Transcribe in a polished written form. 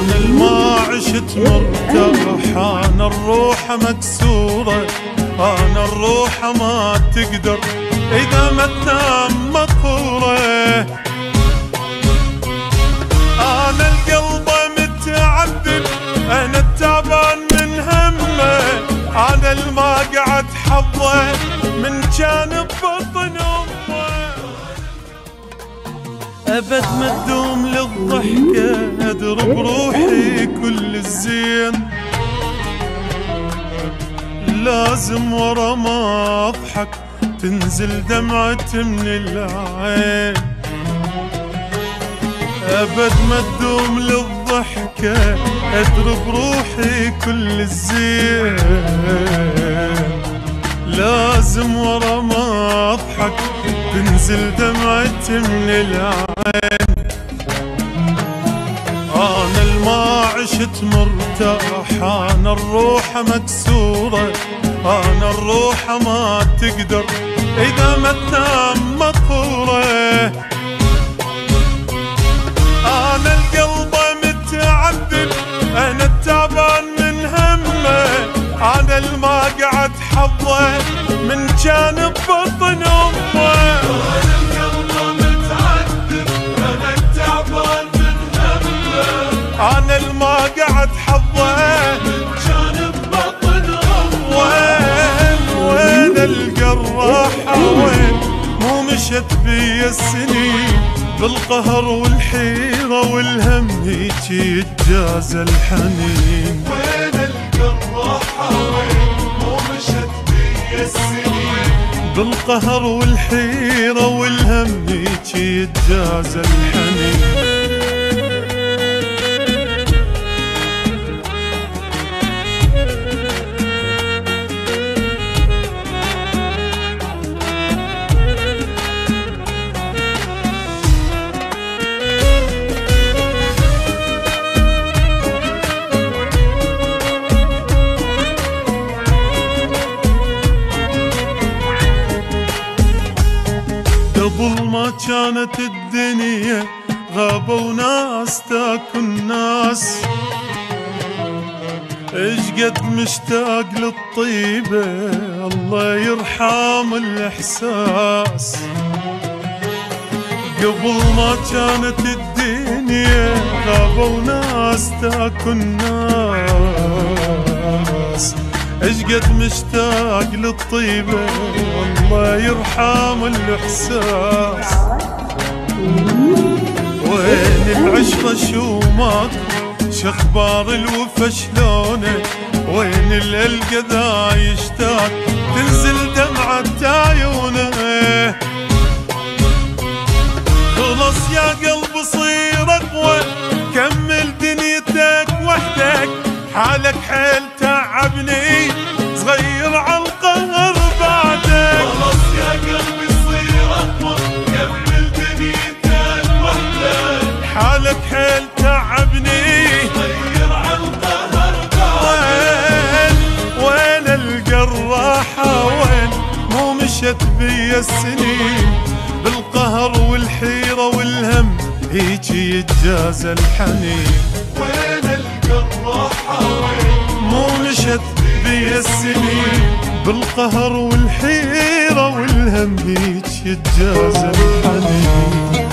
أنا الما عشت مرتاح، أنا الروح مكسورة، أنا الروح ما تقدر إذا ما تنام مقهورة. أنا القلب متعذب، أنا التعبان من همه، أنا الما قعد حظه من جانب بطن أمه. أبد ما تدوم للضحكة، أضرب روحي كل الزين، لازم ورا ما أضحك تنزل دمعة من العين. أبد ما تدوم للضحكة، أضرب روحي كل الزين، لازم ورا ما أضحك تنزل دمعة من العين. أنا الما عشت مرتاح، أنا الروح مكسورة، أنا الروح ما تقدر إذا ما تنام مقهورة. أنا القلب متعذب، أنا التعبان من همه، أنا الما قعد حظه من جانب بطن أمه. أنا القلب متعذب، أنا التعبان من همه، أنا الما قعد حظه من جانب بطن أمه. وين القراحة وين؟ مو مشت بي السنين بالقهر والحيرة والهم هيك يتجازى الحنين. وين القراحة وين؟ مو مشت بي السنين بالقهر والحيرة والهم هيك يتجازى الحنين. قبل ما كانت الدنيا غابوا ناس تاكل ناس، ايش قد مشتاق للطيبة الله يرحم الإحساس. قبل ما كانت الدنيا غابوا ناس تاكل ناس، ايش قد مشتاق للطيبة الله يرحم الإحساس. وين العشرة شو ماكو، شخبار الوفا شلونه، وين الألقى ذا يشتاق تنزل دمعة عيونه. خلص يا قلب صير أقوى، كمل دنيتك وحدك، حالك حيل تعبني صغير عالقهر بعدك. خلص يا قلبي صير أقوى، كمل دنيتك وحدك، حالك حيل تعبني صغير عالقهر بعدك. وين القراحة وين؟ مو مشت بي السنين بالقهر والحيرة والهم هيك يتجازى الحنين. وين القراحة وين؟ مو مشت بي السنين بالقهر والحيرة والهم هيك يتجازى الحنين.